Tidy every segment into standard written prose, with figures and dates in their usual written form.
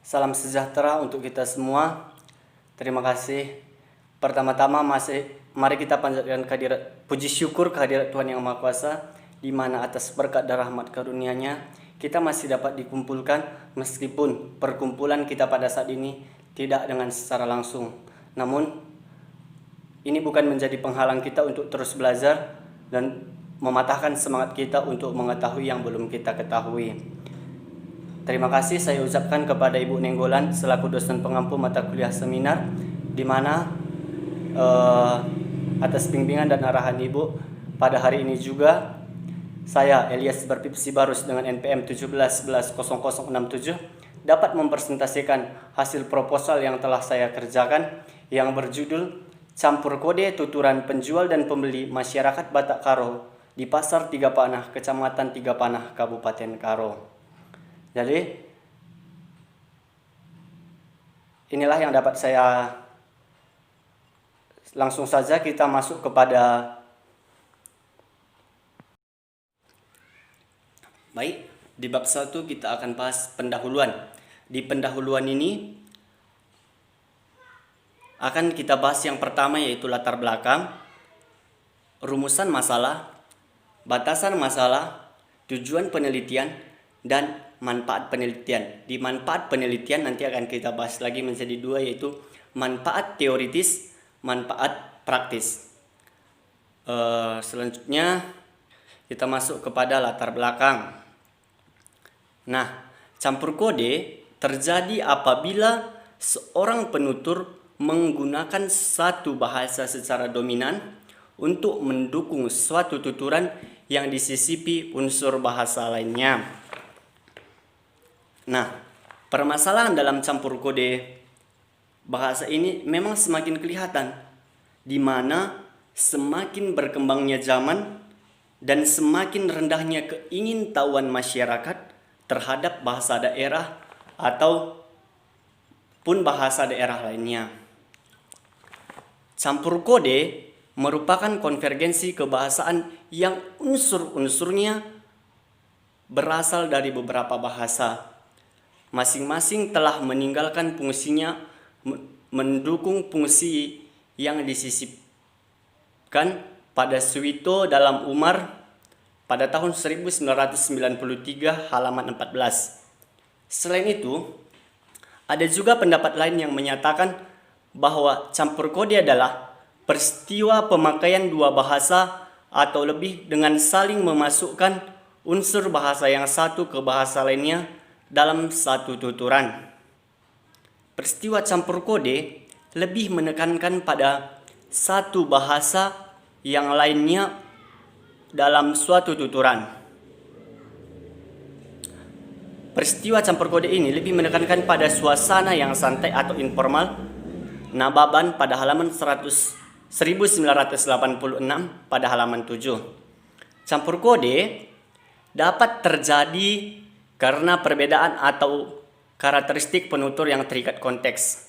Salam sejahtera untuk kita semua. Terima kasih. Pertama-tama mari kita panjatkan kehadirat puji syukur kehadirat Tuhan Yang Maha Kuasa, di mana atas berkat dan rahmat karunia-Nya kita masih dapat dikumpulkan, meskipun perkumpulan kita pada saat ini tidak dengan secara langsung. Namun ini bukan menjadi penghalang kita untuk terus belajar dan mematahkan semangat kita untuk mengetahui yang belum kita ketahui. Terima kasih saya ucapkan kepada Ibu Nenggolan selaku dosen pengampu mata kuliah seminar, di mana atas bimbingan dan arahan Ibu pada hari ini juga saya Elias Berpip Sibarus dengan NPM 17110067 dapat mempresentasikan hasil proposal yang telah saya kerjakan yang berjudul Campur Kode Tuturan Penjual dan Pembeli Masyarakat Batak Karo di Pasar Tiga Panah, Kecamatan Tiga Panah, Kabupaten Karo. Jadi inilah yang dapat saya, langsung saja kita masuk kepada baik. Di bab 1 kita akan bahas pendahuluan. Di pendahuluan ini akan kita bahas yang pertama, yaitu latar belakang, rumusan masalah, batasan masalah, tujuan penelitian, dan manfaat penelitian. Di manfaat penelitian nanti akan kita bahas lagi menjadi dua, yaitu manfaat teoritis, manfaat praktis. Selanjutnya kita masuk kepada latar belakang. Nah, campur kode terjadi apabila seorang penutur menggunakan satu bahasa secara dominan untuk mendukung suatu tuturan yang disisipi unsur bahasa lainnya. Nah, permasalahan dalam campur kode bahasa ini memang semakin kelihatan, di mana semakin berkembangnya zaman dan semakin rendahnya keingintahuan masyarakat terhadap bahasa daerah atau pun bahasa daerah lainnya. Campur kode merupakan konvergensi kebahasaan yang unsur-unsurnya berasal dari beberapa bahasa. Masing-masing telah meninggalkan fungsinya mendukung fungsi yang disisipkan pada Suwito dalam Umar pada tahun 1993 halaman 14. Selain itu, ada juga pendapat lain yang menyatakan bahwa campur kode adalah peristiwa pemakaian dua bahasa atau lebih dengan saling memasukkan unsur bahasa yang satu ke bahasa lainnya dalam satu tuturan. Peristiwa campur kode lebih menekankan pada satu bahasa yang lainnya dalam suatu tuturan. Peristiwa campur kode ini lebih menekankan pada suasana yang santai atau informal. Nababan pada halaman 1986 pada halaman 7. Campur kode dapat terjadi karena perbedaan atau karakteristik penutur yang terikat konteks.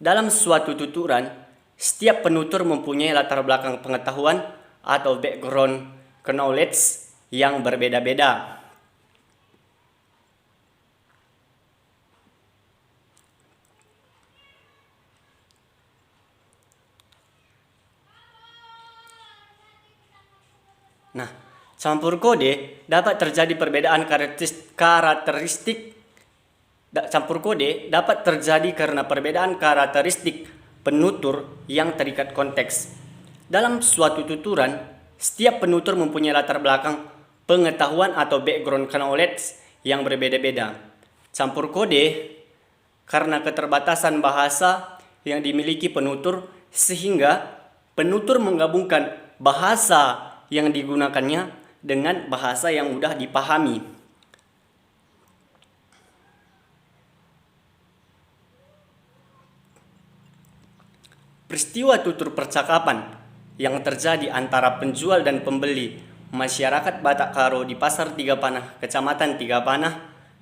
Dalam suatu tuturan, setiap penutur mempunyai latar belakang pengetahuan atau background knowledge yang berbeda-beda. Nah, campur kode dapat terjadi perbedaan karakteristik. Campur kode dapat terjadi karena perbedaan karakteristik penutur yang terikat konteks. Dalam suatu tuturan, setiap penutur mempunyai latar belakang pengetahuan atau background knowledge yang berbeda-beda. Campur kode karena keterbatasan bahasa yang dimiliki penutur, sehingga penutur menggabungkan bahasa yang digunakannya dengan bahasa yang mudah dipahami. Peristiwa tutur percakapan yang terjadi antara penjual dan pembeli masyarakat Batak Karo di Pasar Tiga Panah, Kecamatan Tiga Panah,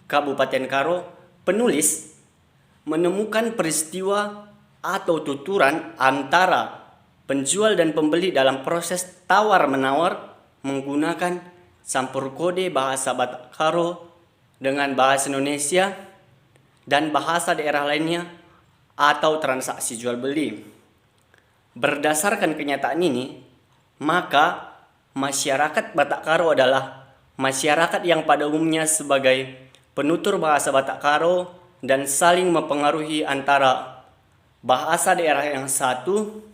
Kabupaten Karo, penulis menemukan peristiwa atau tuturan antara penjual dan pembeli dalam proses tawar-menawar menggunakan campur kode bahasa Batak Karo dengan bahasa Indonesia dan bahasa daerah lainnya atau transaksi jual beli. Berdasarkan kenyataan ini, maka masyarakat Batak Karo adalah masyarakat yang pada umumnya sebagai penutur bahasa Batak Karo dan saling mempengaruhi antara bahasa daerah yang satu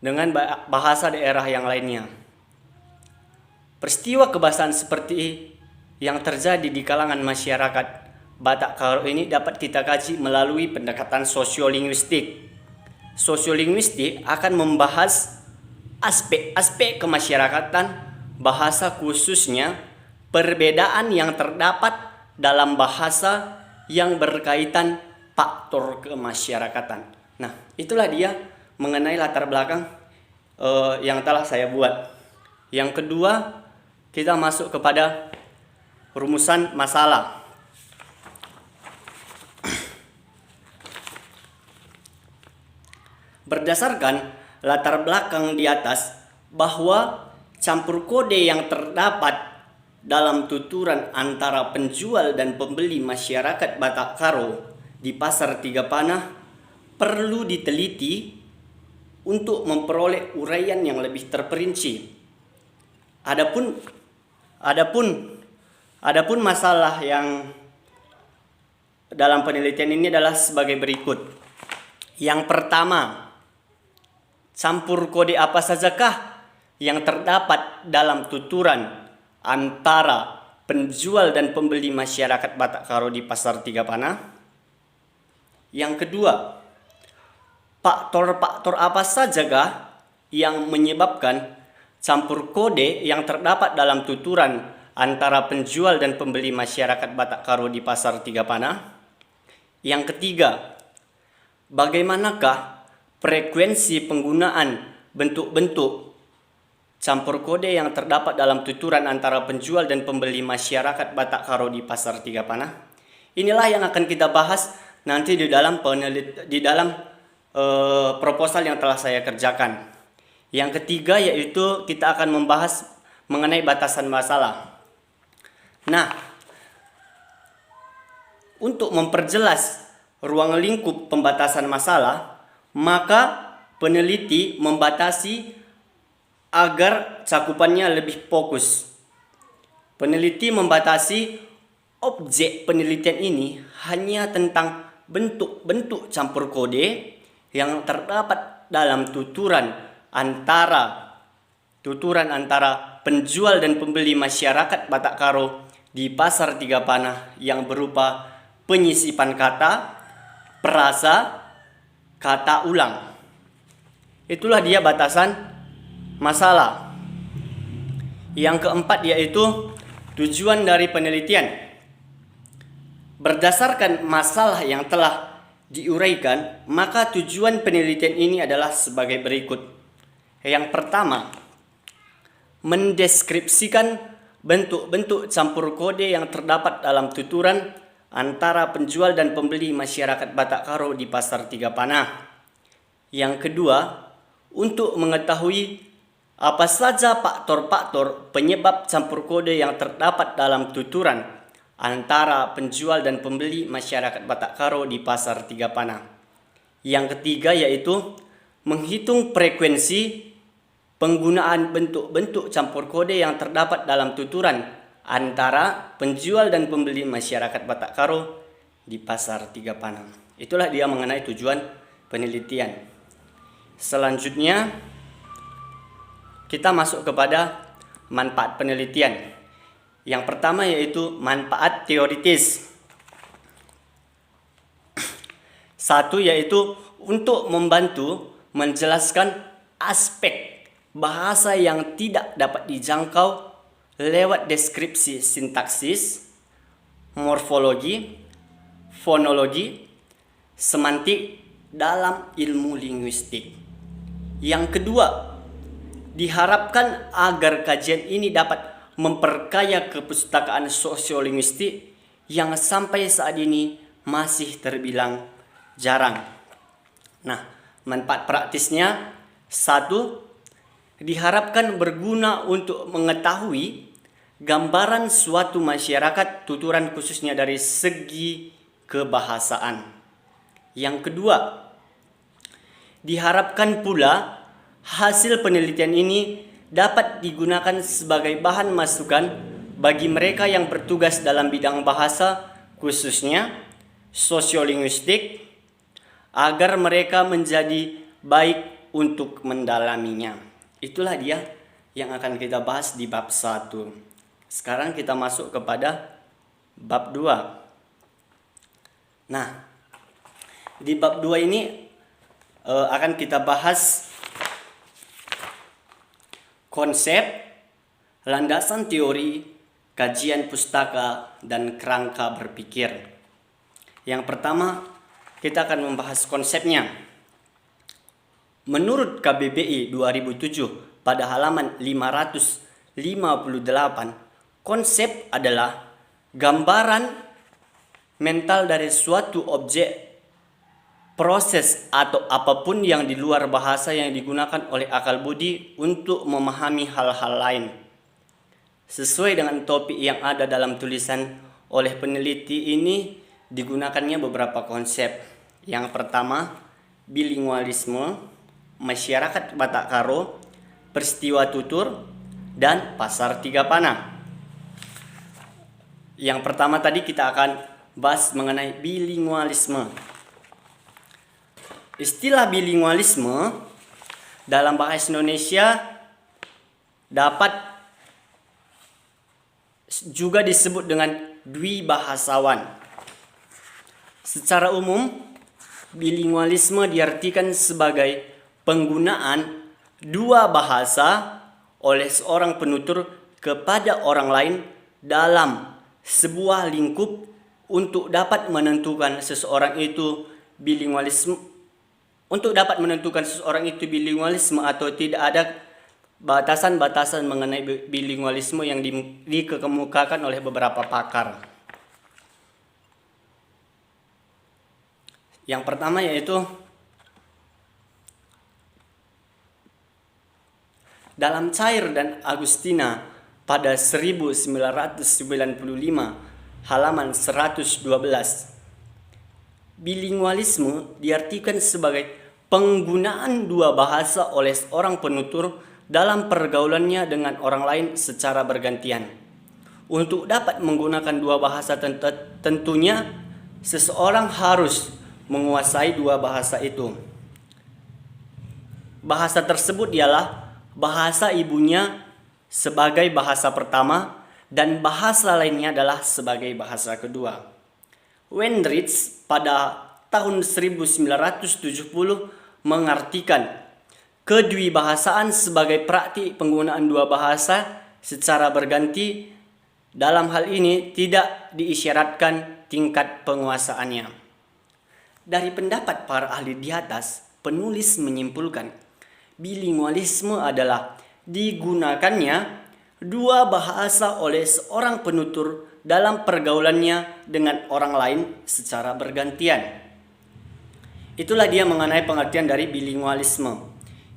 dengan bahasa daerah yang lainnya. Peristiwa kebahasaan seperti yang terjadi di kalangan masyarakat Batak Karo ini dapat kita kaji melalui pendekatan sosiolinguistik. Sosiolinguistik akan membahas aspek-aspek kemasyarakatan bahasa, khususnya perbedaan yang terdapat dalam bahasa yang berkaitan faktor kemasyarakatan. Nah, itulah dia mengenai latar belakang yang telah saya buat. Yang kedua, kita masuk kepada rumusan masalah. Berdasarkan latar belakang di atas, bahwa campur kode yang terdapat dalam tuturan antara penjual dan pembeli masyarakat Batak Karo di Pasar Tiga Panah perlu diteliti untuk memperoleh uraian yang lebih terperinci. Adapun masalah yang dalam penelitian ini adalah sebagai berikut. Yang pertama, campur kode apa sajakah yang terdapat dalam tuturan antara penjual dan pembeli masyarakat Batak Karo di Pasar Tiga Panah? Yang kedua, faktor-faktor apa sajakah yang menyebabkan campur kode yang terdapat dalam tuturan antara penjual dan pembeli masyarakat Batak Karo di Pasar Tiga Panah? Yang ketiga, bagaimanakah frekuensi penggunaan bentuk-bentuk campur kode yang terdapat dalam tuturan antara penjual dan pembeli masyarakat Batak Karo di Pasar Tiga Panah? Inilah yang akan kita bahas nanti di dalam proposal yang telah saya kerjakan. Yang ketiga yaitu kita akan membahas mengenai batasan masalah. Nah, untuk memperjelas ruang lingkup pembatasan masalah, maka peneliti membatasi agar cakupannya lebih fokus. Peneliti membatasi objek penelitian ini hanya tentang bentuk-bentuk campur kode yang terdapat dalam tuturan antara penjual dan pembeli masyarakat Batak Karo di Pasar Tiga Panah yang berupa penyisipan kata, perasa, kata ulang. Itulah dia batasan masalah. Yang keempat yaitu tujuan dari penelitian. Berdasarkan masalah yang telah diuraikan, maka tujuan penelitian ini adalah sebagai berikut. Yang pertama, mendeskripsikan bentuk-bentuk campur kode yang terdapat dalam tuturan antara penjual dan pembeli masyarakat Batak Karo di Pasar Tiga Panah. Yang kedua, untuk mengetahui apa saja faktor-faktor penyebab campur kode yang terdapat dalam tuturan antara penjual dan pembeli masyarakat Batak Karo di Pasar Tiga Panah. Yang ketiga yaitu menghitung frekuensi penggunaan bentuk-bentuk campur kode yang terdapat dalam tuturan antara penjual dan pembeli masyarakat Batak Karo di Pasar Tiga Panah. Itulah dia mengenai tujuan penelitian. Selanjutnya kita masuk kepada manfaat penelitian. Yang pertama yaitu manfaat teoritis. Satu yaitu untuk membantu menjelaskan aspek bahasa yang tidak dapat dijangkau lewat deskripsi sintaksis, morfologi, fonologi, semantik dalam ilmu linguistik. Yang kedua, diharapkan agar kajian ini dapat memperkaya kepustakaan sosiolinguistik yang sampai saat ini masih terbilang jarang. Nah, manfaat praktisnya, satu, diharapkan berguna untuk mengetahui gambaran suatu masyarakat tuturan khususnya dari segi kebahasaan. Yang kedua, diharapkan pula hasil penelitian ini dapat digunakan sebagai bahan masukan bagi mereka yang bertugas dalam bidang bahasa, khususnya sosiolinguistik, agar mereka menjadi baik untuk mendalaminya. Itulah dia yang akan kita bahas di bab 1. Sekarang kita masuk kepada bab 2. Nah, di bab 2 ini akan kita bahas konsep, landasan teori, kajian pustaka, dan kerangka berpikir. Yang pertama, kita akan membahas konsepnya. Menurut KBBI 2007 pada halaman 558, konsep adalah gambaran mental dari suatu objek, proses, atau apapun yang di luar bahasa yang digunakan oleh akal budi untuk memahami hal-hal lain. Sesuai dengan topik yang ada dalam tulisan oleh peneliti ini, digunakannya beberapa konsep. Yang pertama, bilingualisme, masyarakat Batak Karo, peristiwa tutur, dan pasar tiga panah. Yang pertama tadi kita akan bahas mengenai bilingualisme. Istilah bilingualisme dalam bahasa Indonesia dapat juga disebut dengan dwibahasawan. Secara umum, bilingualisme diartikan sebagai penggunaan dua bahasa oleh seorang penutur kepada orang lain dalam sebuah lingkup untuk dapat menentukan seseorang itu bilingualisme atau tidak. Ada batasan-batasan mengenai bilingualisme yang dikemukakan oleh beberapa pakar. Yang pertama yaitu dalam Cair dan Agustina pada 1995 halaman 112. Bilingualisme diartikan sebagai penggunaan dua bahasa oleh seorang penutur dalam pergaulannya dengan orang lain secara bergantian. Untuk dapat menggunakan dua bahasa tentunya seseorang harus menguasai dua bahasa itu. Bahasa tersebut ialah bahasa ibunya sebagai bahasa pertama dan bahasa lainnya adalah sebagai bahasa kedua. Wendrich pada tahun 1970 mengartikan kedwibahasaan sebagai praktik penggunaan dua bahasa secara berganti. Dalam hal ini tidak diisyaratkan tingkat penguasaannya. Dari pendapat para ahli di atas, penulis menyimpulkan bilingualisme adalah digunakannya dua bahasa oleh seorang penutur dalam pergaulannya dengan orang lain secara bergantian. Itulah dia mengenai pengertian dari bilingualisme.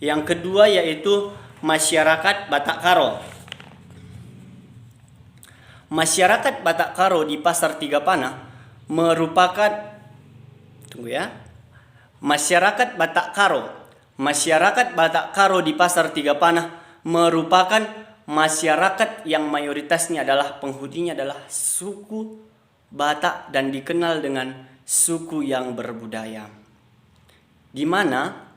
Yang kedua yaitu masyarakat Batak Karo. Masyarakat Batak Karo di Pasar Tiga Panah merupakan Masyarakat Batak Karo di Pasar Tiga Panah merupakan masyarakat yang mayoritasnya adalah penghuninya adalah suku Batak dan dikenal dengan suku yang berbudaya, di mana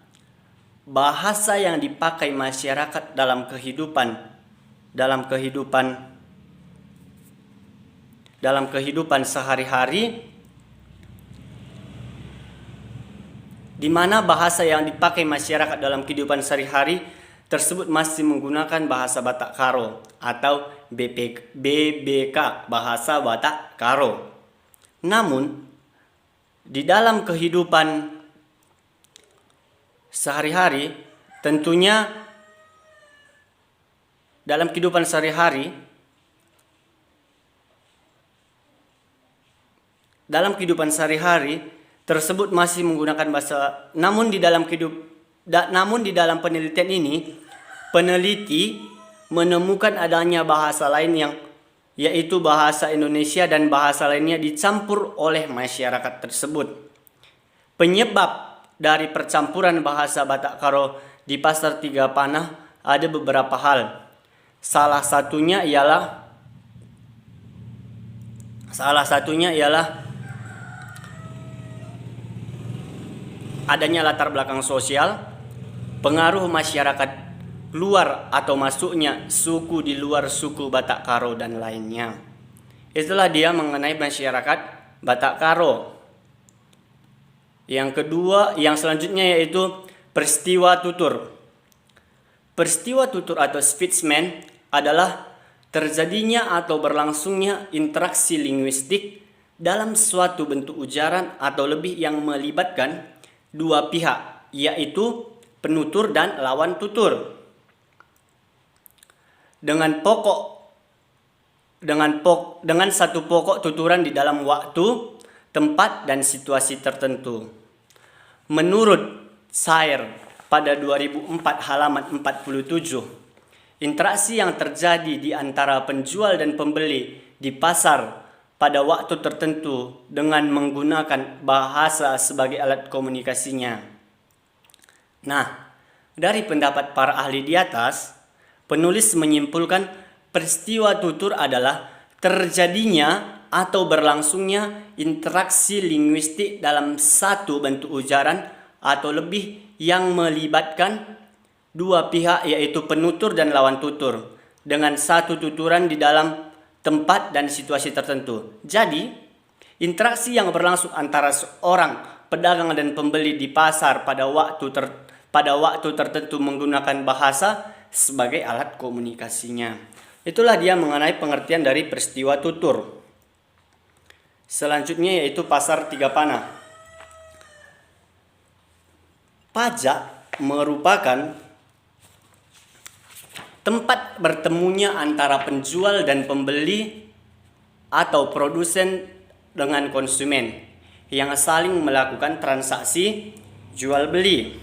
bahasa yang dipakai masyarakat dalam kehidupan sehari-hari, di mana bahasa yang dipakai masyarakat dalam kehidupan sehari-hari tersebut masih menggunakan bahasa Batak Karo atau BBK, bahasa Batak Karo. Namun, di dalam kehidupan sehari-hari, tentunya dalam kehidupan sehari-hari, tersebut masih menggunakan bahasa. Namun di dalam penelitian ini, peneliti menemukan adanya bahasa lain yaitu bahasa Indonesia dan bahasa lainnya dicampur oleh masyarakat tersebut. Penyebab dari percampuran bahasa Batak Karo di Pasar Tiga Panah ada beberapa hal. Salah satunya ialah adanya latar belakang sosial, pengaruh masyarakat luar atau masuknya suku di luar suku Batak Karo dan lainnya. Itulah dia mengenai masyarakat Batak Karo. Yang kedua, yang selanjutnya yaitu peristiwa tutur. Peristiwa tutur atau speechman adalah terjadinya atau berlangsungnya interaksi linguistik dalam suatu bentuk ujaran atau lebih yang melibatkan dua pihak, yaitu penutur dan lawan tutur. Dengan satu pokok tuturan di dalam waktu, tempat, dan situasi tertentu. Menurut Sayer pada 2004 halaman 47, interaksi yang terjadi di antara penjual dan pembeli di pasar pada waktu tertentu dengan menggunakan bahasa sebagai alat komunikasinya. Nah, dari pendapat para ahli di atas, penulis menyimpulkan peristiwa tutur adalah terjadinya atau berlangsungnya interaksi linguistik dalam satu bentuk ujaran atau lebih yang melibatkan dua pihak, yaitu penutur dan lawan tutur, dengan satu tuturan di dalam tempat dan situasi tertentu. Jadi, interaksi yang berlangsung antara seorang pedagang dan pembeli di pasar pada waktu tertentu menggunakan bahasa sebagai alat komunikasinya. Itulah dia mengenai pengertian dari peristiwa tutur. Selanjutnya yaitu Pasar Tiga Panah. Pajak merupakan tempat bertemunya antara penjual dan pembeli atau produsen dengan konsumen yang saling melakukan transaksi jual beli.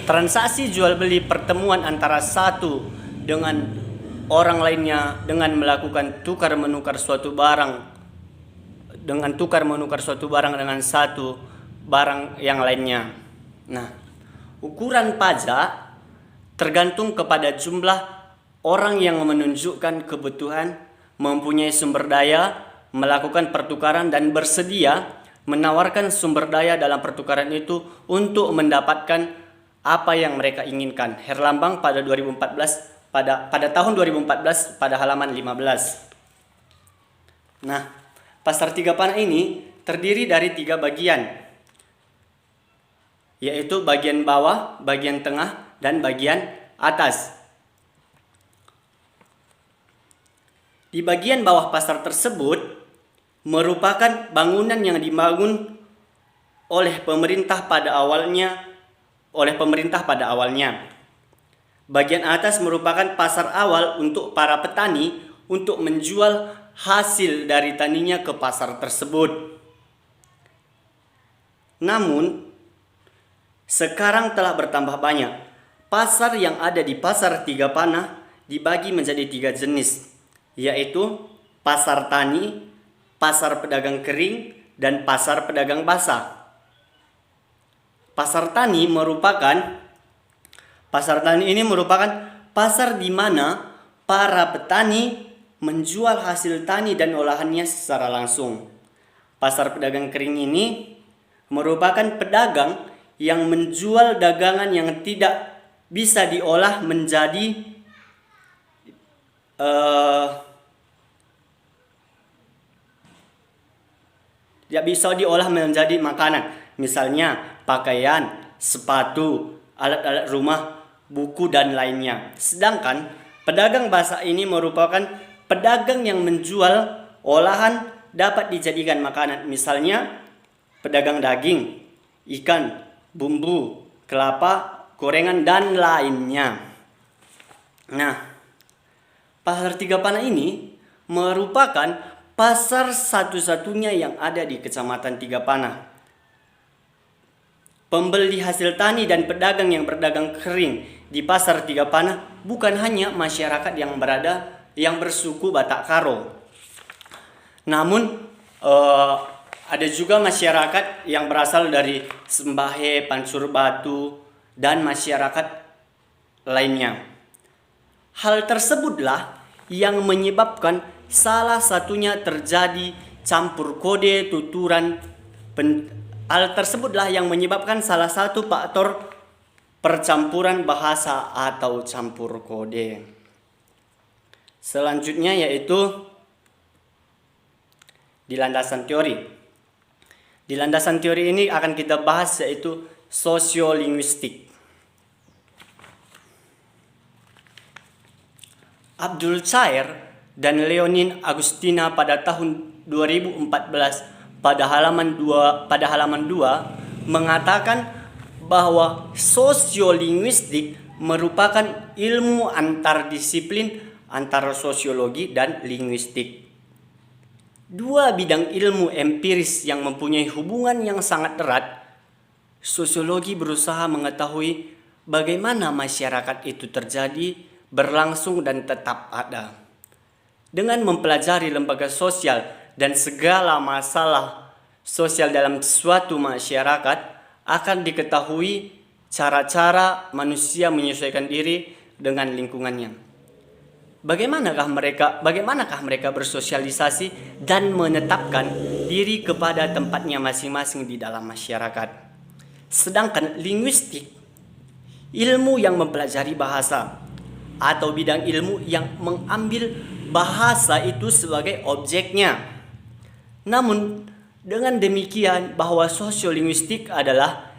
Transaksi jual beli pertemuan antara satu dengan orang lainnya dengan melakukan tukar menukar suatu barang dengan satu barang yang lainnya. Nah, ukuran pajak tergantung kepada jumlah orang yang menunjukkan kebutuhan, mempunyai sumber daya, melakukan pertukaran dan bersedia menawarkan sumber daya dalam pertukaran itu untuk mendapatkan apa yang mereka inginkan. Herlambang pada 2014 pada tahun 2014 pada halaman 15. Nah, Pasar Tiga Panah ini terdiri dari 3 bagian, yaitu bagian bawah, bagian tengah, dan bagian atas. Di bagian bawah pasar tersebut merupakan bangunan yang dibangun oleh pemerintah pada awalnya. Bagian atas merupakan pasar awal untuk para petani untuk menjual hasil dari taninya ke pasar tersebut. Namun, sekarang telah bertambah banyak. Pasar yang ada di Pasar Tiga Panah dibagi menjadi 3 jenis, yaitu pasar tani, pasar pedagang kering, dan pasar pedagang basah. Pasar tani ini merupakan pasar di mana para petani menjual hasil tani dan olahannya secara langsung. Pasar pedagang kering ini merupakan pedagang yang menjual dagangan yang tidak bisa diolah menjadi makanan. Misalnya pakaian, sepatu, alat-alat rumah, buku, dan lainnya. Sedangkan pedagang basah ini merupakan pedagang yang menjual olahan dapat dijadikan makanan. Misalnya pedagang daging, ikan, bumbu, kelapa, gorengan, dan lainnya. Nah, Pasar Tiga Panah ini merupakan pasar satu-satunya yang ada di Kecamatan Tiga Panah. Pembeli hasil tani dan pedagang yang berdagang kering di pasar Tiga Panah bukan hanya masyarakat yang bersuku Batak Karo. Namun ada juga masyarakat yang berasal dari Sembahe, Pancur Batu, dan masyarakat lainnya. Hal tersebutlah yang menyebabkan salah satunya terjadi campur kode tuturan. Hal tersebutlah yang menyebabkan salah satu faktor percampuran bahasa atau campur kode. Selanjutnya yaitu di landasan teori. Di landasan teori ini akan kita bahas yaitu sosiolinguistik. Abdul Chair dan Leonin Agustina pada tahun 2014 pada halaman 2 mengatakan bahwa sosiolinguistik merupakan ilmu antardisiplin antara sosiologi dan linguistik. Dua bidang ilmu empiris yang mempunyai hubungan yang sangat erat. Sosiologi berusaha mengetahui bagaimana masyarakat itu terjadi, berlangsung dan tetap ada. Dengan mempelajari lembaga sosial dan segala masalah sosial dalam suatu masyarakat, akan diketahui cara-cara manusia menyesuaikan diri dengan lingkungannya. Bagaimanakah mereka bersosialisasi dan menetapkan diri kepada tempatnya masing-masing di dalam masyarakat. Sedangkan linguistik, ilmu yang mempelajari bahasa atau bidang ilmu yang mengambil bahasa itu sebagai objeknya. Namun dengan demikian bahwa sosiolinguistik adalah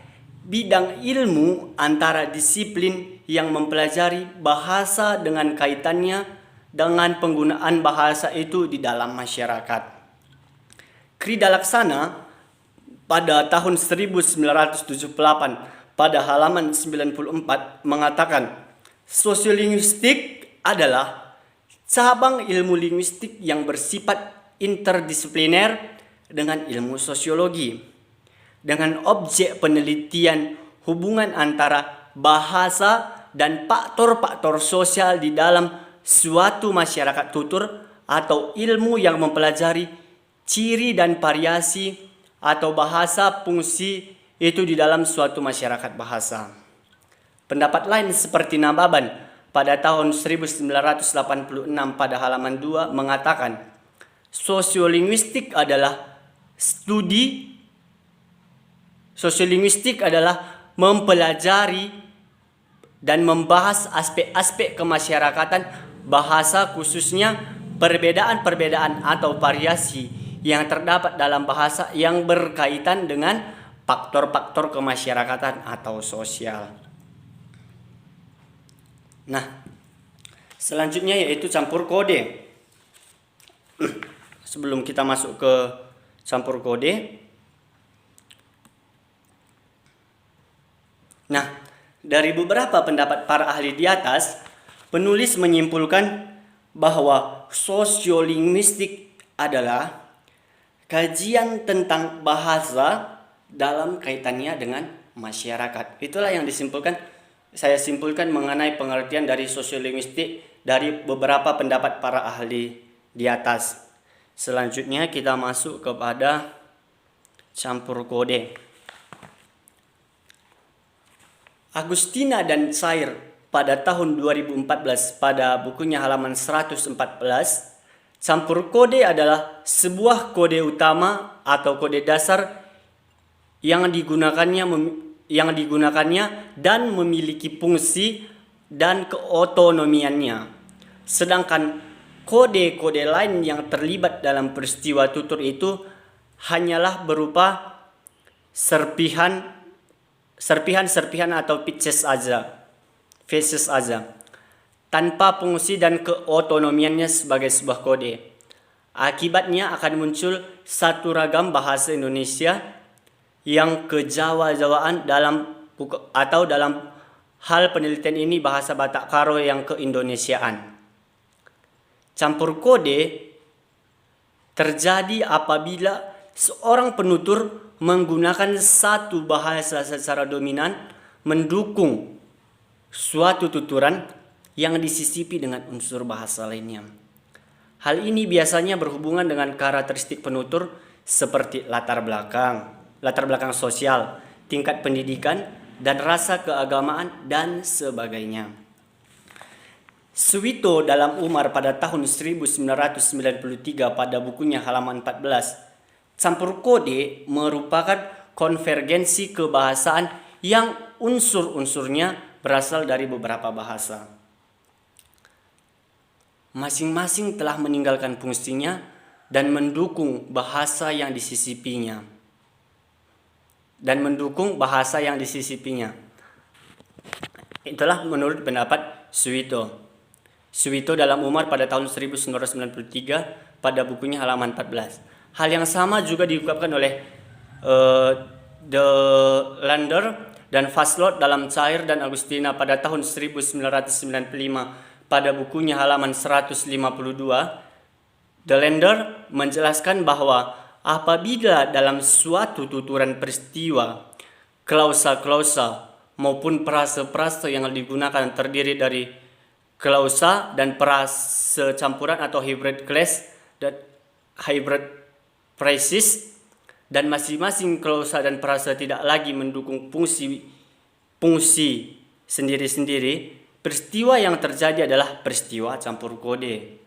bidang ilmu antara disiplin yang mempelajari bahasa dengan kaitannya dengan penggunaan bahasa itu di dalam masyarakat. Krida Laksana pada tahun 1978 pada halaman 94 mengatakan sosiolinguistik adalah cabang ilmu linguistik yang bersifat interdisipliner dengan ilmu sosiologi, dengan objek penelitian hubungan antara bahasa dan faktor-faktor sosial di dalam suatu masyarakat tutur, atau ilmu yang mempelajari ciri dan variasi atau bahasa fungsi itu di dalam suatu masyarakat bahasa. Pendapat lain seperti Nababan pada tahun 1986 pada halaman 2 mengatakan sosiolinguistik adalah mempelajari dan membahas aspek-aspek kemasyarakatan bahasa, khususnya perbedaan-perbedaan atau variasi yang terdapat dalam bahasa yang berkaitan dengan faktor-faktor kemasyarakatan atau sosial. Nah, selanjutnya yaitu campur kode. Sebelum kita masuk ke campur kode, dari beberapa pendapat para ahli di atas, penulis menyimpulkan bahwa sosiolinguistik adalah kajian tentang bahasa dalam kaitannya dengan masyarakat. Itulah yang saya simpulkan mengenai pengertian dari sosiolinguistik dari beberapa pendapat para ahli di atas. Selanjutnya kita masuk kepada campur kode. Agustina dan Chair pada tahun 2014 pada bukunya halaman 114, campur kode adalah sebuah kode utama atau kode dasar yang digunakannya dan memiliki fungsi dan keotonomiannya. Sedangkan kode-kode lain yang terlibat dalam peristiwa tutur itu hanyalah berupa serpihan atau pieces aja, tanpa fungsi dan keotonomiannya sebagai sebuah kode. Akibatnya akan muncul satu ragam bahasa Indonesia yang kejawa-jawaan dalam hal penelitian ini bahasa Batak Karo yang keindonesiaan. Campur kode terjadi apabila seorang penutur menggunakan satu bahasa secara dominan mendukung suatu tuturan yang disisipi dengan unsur bahasa lainnya. Hal ini biasanya berhubungan dengan karakteristik penutur seperti latar belakang sosial, tingkat pendidikan, dan rasa keagamaan, dan sebagainya. Suwito dalam Umar pada tahun 1993 pada bukunya halaman 14, campur kode merupakan konvergensi kebahasaan yang unsur-unsurnya berasal dari beberapa bahasa. Masing-masing telah meninggalkan fungsinya dan mendukung bahasa yang disisipinya. Itulah menurut pendapat Suwito. Suwito dalam Umar pada tahun 1993 pada bukunya halaman 14. Hal yang sama juga diungkapkan oleh De Lander dan Vaslot dalam Cair dan Agustina pada tahun 1995 pada bukunya halaman 152. De Lander menjelaskan bahwa apabila dalam suatu tuturan peristiwa, klausa-klausa maupun prase-prase yang digunakan terdiri dari klausa dan prase campuran atau hybrid clause dan hybrid phrases, dan masing-masing klausa dan prase tidak lagi mendukung fungsi sendiri-sendiri, peristiwa yang terjadi adalah peristiwa campur kode.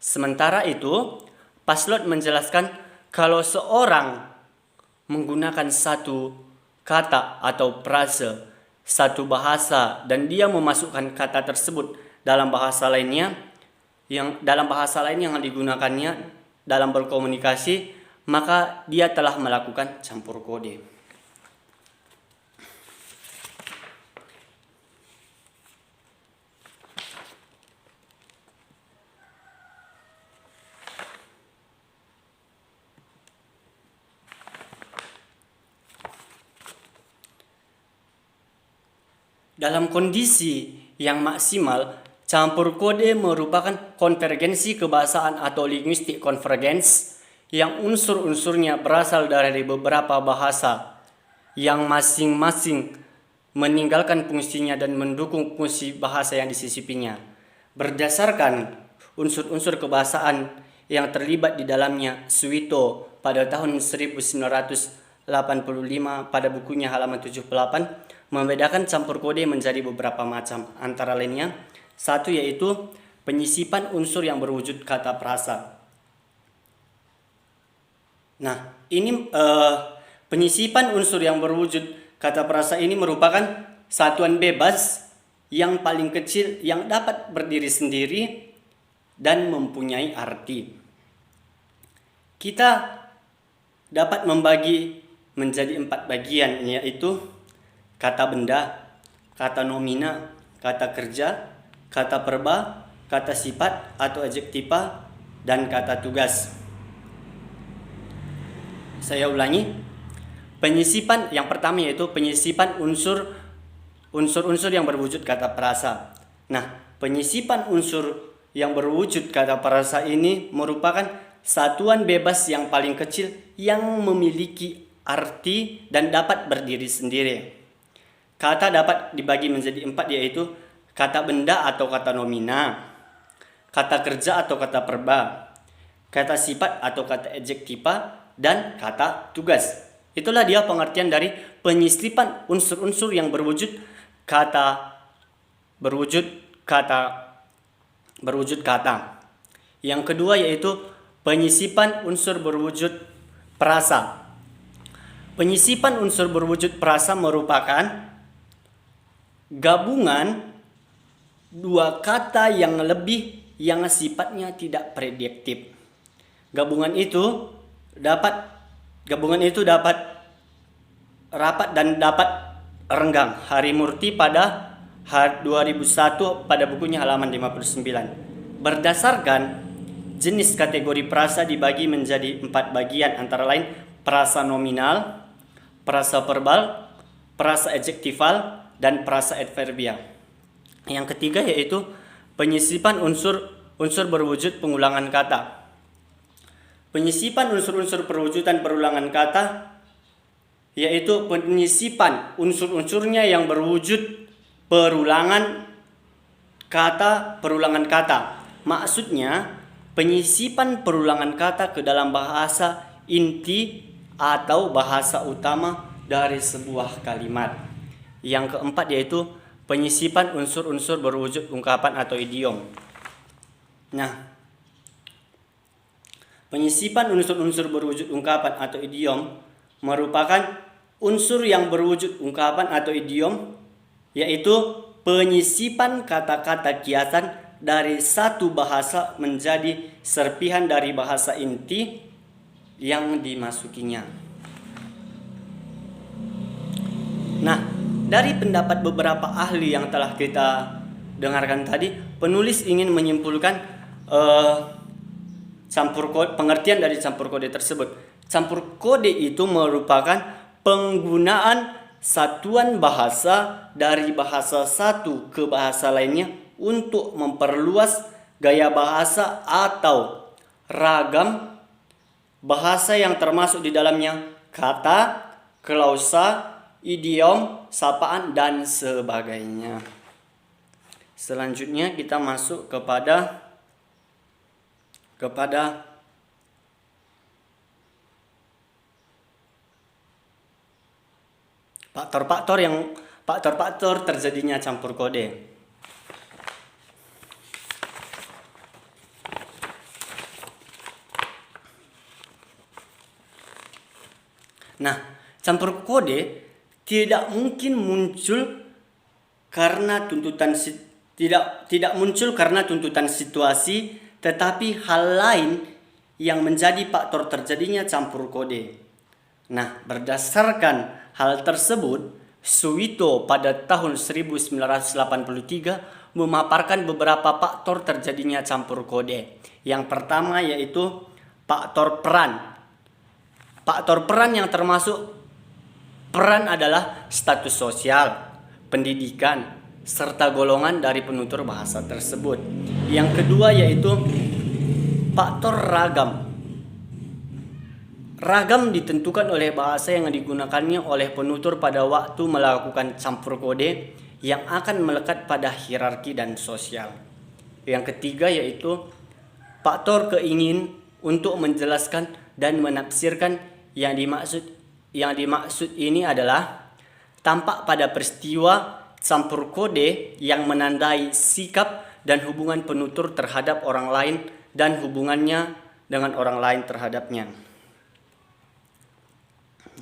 Sementara itu, Vaslot menjelaskan kalau seorang menggunakan satu kata atau frase satu bahasa dan dia memasukkan kata tersebut dalam bahasa lain yang digunakannya dalam berkomunikasi, maka dia telah melakukan campur kode. Dalam kondisi yang maksimal, campur kode merupakan konvergensi kebahasaan atau linguistic convergence yang unsur-unsurnya berasal dari beberapa bahasa yang masing-masing meninggalkan fungsinya dan mendukung fungsi bahasa yang disisipinya. Berdasarkan unsur-unsur kebahasaan yang terlibat di dalamnya, Suwito pada tahun 1985 pada bukunya halaman 78 membedakan campur kode menjadi beberapa macam, antara lainnya satu yaitu penyisipan unsur yang berwujud kata frasa. Nah, ini penyisipan unsur yang berwujud kata frasa ini merupakan satuan bebas yang paling kecil yang dapat berdiri sendiri dan mempunyai arti. Kita dapat membagi menjadi 4 bagian, yaitu kata benda, kata nomina, kata kerja, kata perba, kata sifat atau adjektiva, dan kata tugas. Saya ulangi. Penyisipan yang pertama yaitu penyisipan unsur-unsur yang berwujud kata frasa. Nah, penyisipan unsur yang berwujud kata frasa ini merupakan satuan bebas yang paling kecil yang memiliki arti dan dapat berdiri sendiri. Kata dapat dibagi menjadi 4 yaitu kata benda atau kata nomina, kata kerja atau kata perba, kata sifat atau kata adjektiva, dan kata tugas. Itulah dia pengertian dari penyisipan unsur-unsur yang berwujud kata. Yang kedua yaitu penyisipan unsur berwujud frasa. Penyisipan unsur berwujud frasa merupakan gabungan dua kata yang lebih yang sifatnya tidak prediktif. Gabungan itu dapat rapat dan dapat renggang. Harimurti pada 2001 pada bukunya halaman 59. Berdasarkan jenis kategori frasa dibagi menjadi 4 bagian, antara lain frasa nominal, frasa verbal, frasa adjektival, dan frasa adverbial. Yang ketiga yaitu penyisipan unsur berwujud pengulangan kata. Penyisipan unsur-unsur perwujudan perulangan kata yaitu penyisipan unsur-unsurnya yang berwujud perulangan kata. Maksudnya, penyisipan perulangan kata ke dalam bahasa inti atau bahasa utama dari sebuah kalimat. Yang keempat yaitu penyisipan unsur-unsur berwujud ungkapan atau idiom. Nah, penyisipan unsur-unsur berwujud ungkapan atau idiom merupakan unsur yang berwujud ungkapan atau idiom, yaitu penyisipan kata-kata kiasan dari satu bahasa menjadi serpihan dari bahasa inti yang dimasukinya. Nah, dari pendapat beberapa ahli yang telah kita dengarkan tadi, penulis ingin menyimpulkan pengertian dari campur kode tersebut. Campur kode itu merupakan penggunaan satuan bahasa dari bahasa satu ke bahasa lainnya untuk memperluas gaya bahasa atau ragam bahasa yang termasuk di dalamnya kata, klausa, idiom, sapaan, dan sebagainya. Selanjutnya kita masuk kepada faktor-faktor terjadinya campur kode. Nah, campur kode tidak mungkin muncul karena tuntutan situasi, tetapi hal lain yang menjadi faktor terjadinya campur kode. Nah, berdasarkan hal tersebut, Suwito pada tahun 1983 memaparkan beberapa faktor terjadinya campur kode. Yang pertama yaitu faktor peran. Faktor peran yang termasuk peran adalah status sosial, pendidikan, serta golongan dari penutur bahasa tersebut. Yang kedua yaitu faktor ragam. Ragam ditentukan oleh bahasa yang digunakannya oleh penutur pada waktu melakukan campur kode yang akan melekat pada hierarki dan sosial. Yang ketiga yaitu faktor keingin untuk menjelaskan dan menafsirkan yang dimaksud ini adalah tampak pada peristiwa campur kode yang menandai sikap dan hubungan penutur terhadap orang lain dan hubungannya dengan orang lain terhadapnya.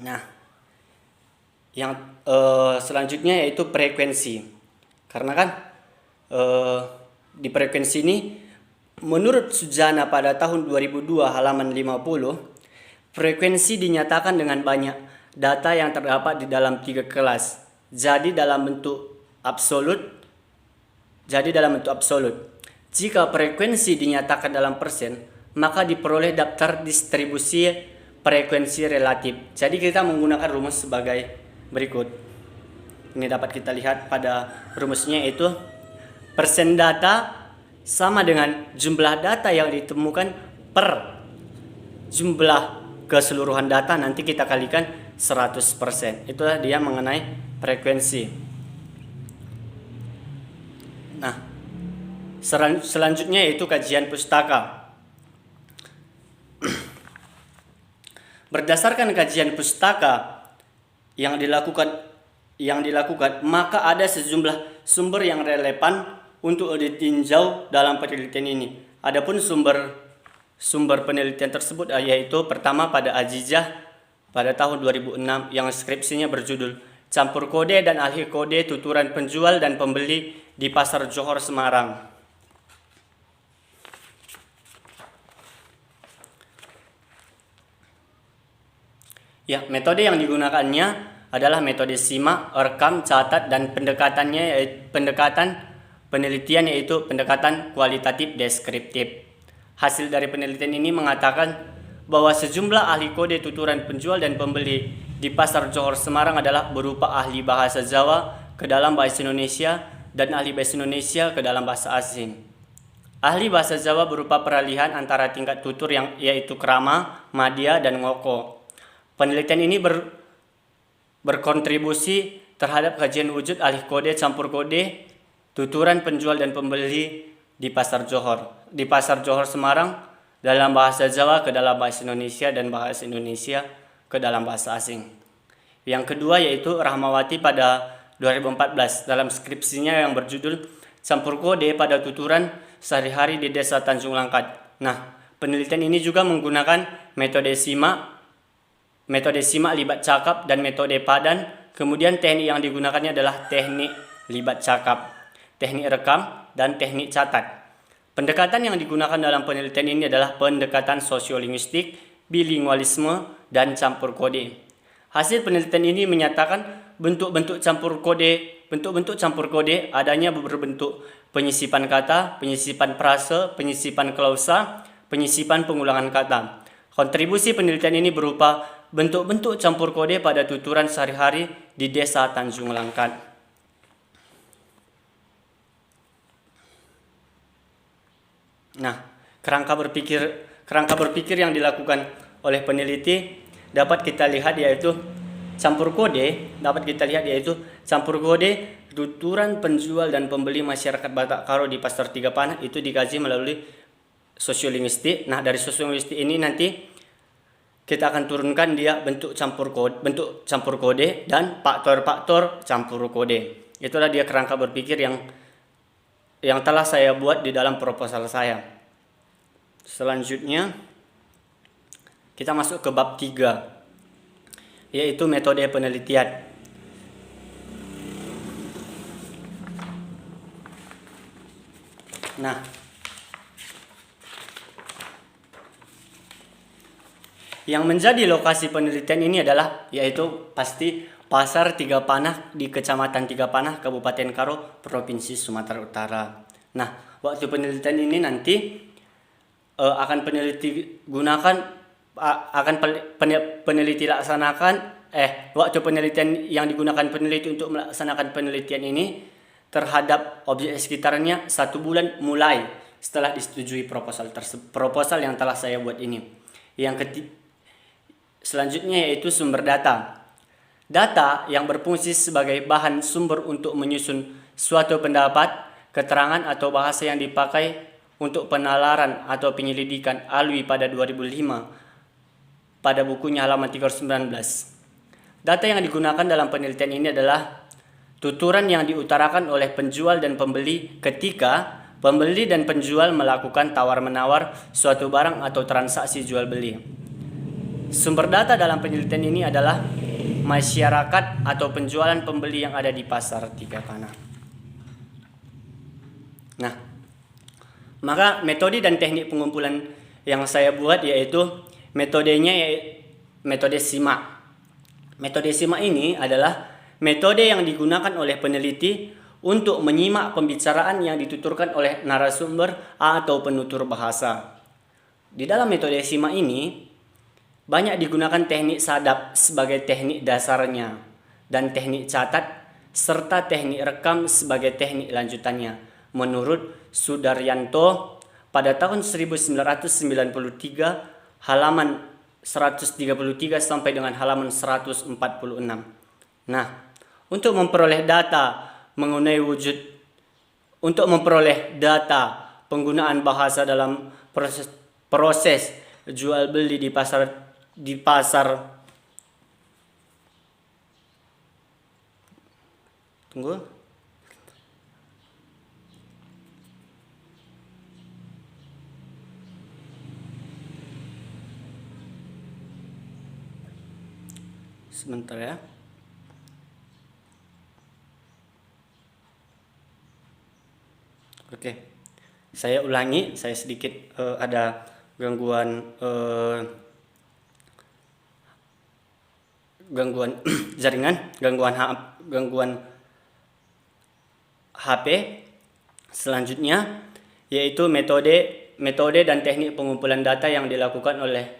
Nah, yang selanjutnya yaitu frekuensi. Karena kan di frekuensi ini menurut Sujana pada tahun 2002 halaman 50, frekuensi dinyatakan dengan banyak data yang terdapat di dalam 3 kelas. Jadi dalam bentuk absolut. Jika frekuensi dinyatakan dalam persen, maka diperoleh daftar distribusi frekuensi relatif. Jadi kita menggunakan rumus sebagai berikut. Ini dapat kita lihat pada rumusnya, yaitu persen data sama dengan jumlah data yang ditemukan per jumlah keseluruhan data, nanti kita kalikan 100%. Itulah dia mengenai frekuensi. Nah, selanjutnya yaitu kajian pustaka. Berdasarkan kajian pustaka yang dilakukan, maka ada sejumlah sumber yang relevan untuk ditinjau dalam penelitian ini. Adapun sumber penelitian tersebut yaitu pertama pada Azizah pada tahun 2006 yang skripsinya berjudul Campur Kode dan Alih Kode Tuturan Penjual dan Pembeli di Pasar Johor Semarang. Ya, metode yang digunakannya adalah metode simak, rekam, catat, dan pendekatan penelitian yaitu pendekatan kualitatif deskriptif. Hasil dari penelitian ini mengatakan bahwa sejumlah ahli kode tuturan penjual dan pembeli di Pasar Johor Semarang adalah berupa ahli bahasa Jawa ke dalam bahasa Indonesia dan ahli bahasa Indonesia ke dalam bahasa asing. Ahli bahasa Jawa berupa peralihan antara tingkat tutur yaitu krama, madya, dan ngoko. Penelitian ini berkontribusi terhadap kajian wujud alih kode campur kode tuturan penjual dan pembeli di Pasar Johor Semarang dalam bahasa Jawa ke dalam bahasa Indonesia dan bahasa Indonesia ke dalam bahasa asing. Yang kedua yaitu Rahmawati pada 2014 dalam skripsinya yang berjudul Campur Kode pada Tuturan Sehari-hari di Desa Tanjung Langkat. Nah, penelitian ini juga menggunakan metode simak libat cakap dan metode padan. Kemudian teknik yang digunakannya adalah teknik libat cakap, teknik rekam, dan teknik catat. Pendekatan yang digunakan dalam penelitian ini adalah pendekatan sosiolinguistik, bilingualisme, dan campur kode. Hasil penelitian ini menyatakan bentuk-bentuk campur kode adanya berbentuk penyisipan kata, penyisipan frase, penyisipan klausa, penyisipan pengulangan kata. Kontribusi penelitian ini berupa bentuk-bentuk campur kode pada tuturan sehari-hari di Desa Tanjung Langkat. Nah, kerangka berpikir yang dilakukan oleh peneliti dapat kita lihat yaitu campur kode tuturan penjual dan pembeli masyarakat Batak Karo di Pasar Tiga Panah itu dikaji melalui sosiolinguistik. Nah, dari sosiolinguistik ini nanti kita akan turunkan dia bentuk campur kode dan faktor-faktor campur kode. Itulah dia kerangka berpikir yang telah saya buat di dalam proposal saya. Selanjutnya kita masuk ke bab 3 yaitu metode penelitian. Nah, yang menjadi lokasi penelitian ini adalah yaitu pasti Pasar Tiga Panah di Kecamatan Tiga Panah, Kabupaten Karo, Provinsi Sumatera Utara. Nah, waktu penelitian ini nanti waktu penelitian yang digunakan peneliti untuk melaksanakan penelitian ini terhadap objek sekitarnya 1 bulan mulai setelah disetujui proposal yang telah saya buat ini. Selanjutnya yaitu sumber data. Data yang berfungsi sebagai bahan sumber untuk menyusun suatu pendapat, keterangan atau bahasa yang dipakai untuk penalaran atau penyelidikan. Alwi pada 2005 pada bukunya halaman 319. Data yang digunakan dalam penelitian ini adalah tuturan yang diutarakan oleh penjual dan pembeli ketika pembeli dan penjual melakukan tawar-menawar suatu barang atau transaksi jual beli. Sumber data dalam penelitian ini adalah masyarakat atau penjualan pembeli yang ada di Pasar Tiga Panah. Nah, maka metode dan teknik pengumpulan yang saya buat yaitu metode simak. Metode simak ini adalah metode yang digunakan oleh peneliti untuk menyimak pembicaraan yang dituturkan oleh narasumber atau penutur bahasa. Di dalam metode simak ini banyak digunakan teknik sadap sebagai teknik dasarnya dan teknik catat serta teknik rekam sebagai teknik lanjutannya. Menurut Sudaryanto pada tahun 1993 halaman 133 sampai dengan halaman 146. Nah, untuk memperoleh data penggunaan bahasa dalam proses jual beli di pasar sebentar ya. Oke. Saya ulangi, saya sedikit ada gangguan jaringan, gangguan HP. Selanjutnya yaitu metode dan teknik pengumpulan data yang dilakukan oleh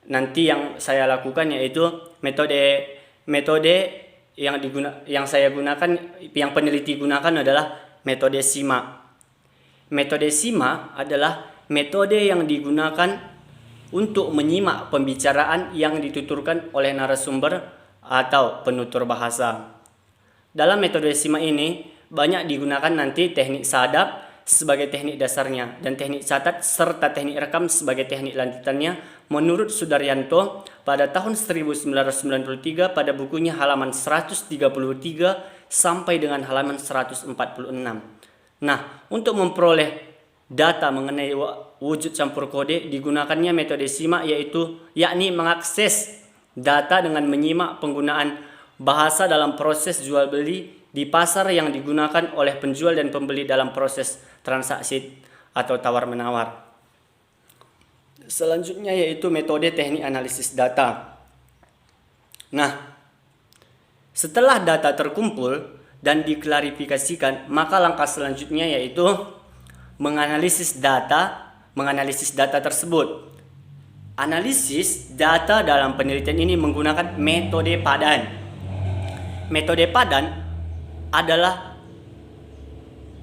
nanti yang saya lakukan yaitu metode yang peneliti gunakan adalah metode simak. Metode simak adalah metode yang digunakan untuk menyimak pembicaraan yang dituturkan oleh narasumber atau penutur bahasa. Dalam metode simak ini banyak digunakan nanti teknik sadap sebagai teknik dasarnya dan teknik catat serta teknik rekam sebagai teknik lanjutannya menurut Sudaryanto pada tahun 1993 pada bukunya halaman 133 sampai dengan halaman 146. Nah, untuk memperoleh data mengenai wujud campur kode digunakannya metode simak yakni mengakses data dengan menyimak penggunaan bahasa dalam proses jual beli di pasar yang digunakan oleh penjual dan pembeli dalam proses transaksi atau tawar-menawar. Selanjutnya yaitu metode teknik analisis data. Nah, setelah data terkumpul dan diklarifikasikan, maka langkah selanjutnya yaitu menganalisis data tersebut. Analisis data dalam penelitian ini menggunakan metode padan. Metode padan adalah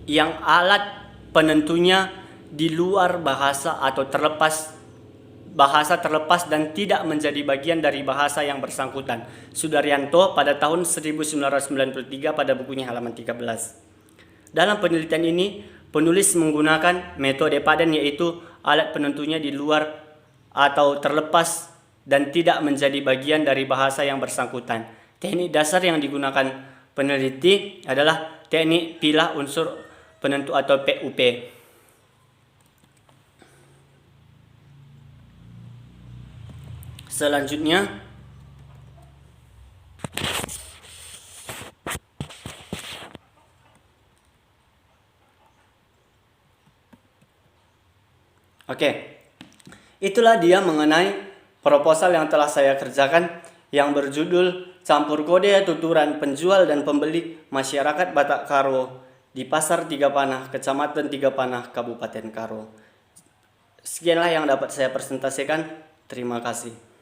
yang alat penentunya di luar bahasa atau terlepas dan tidak menjadi bagian dari bahasa yang bersangkutan. Sudaryanto pada tahun 1993 pada bukunya halaman 13. Dalam penelitian ini, penulis menggunakan metode padan yaitu alat penentunya di luar atau terlepas dan tidak menjadi bagian dari bahasa yang bersangkutan. Teknik dasar yang digunakan peneliti adalah teknik pilah unsur penentu atau PUP. Selanjutnya, itulah dia mengenai proposal yang telah saya kerjakan yang berjudul Campur Kode Tuturan Penjual dan Pembeli Masyarakat Batak Karo di Pasar Tiga Panah, Kecamatan Tiga Panah, Kabupaten Karo. Sekianlah yang dapat saya presentasikan. Terima kasih.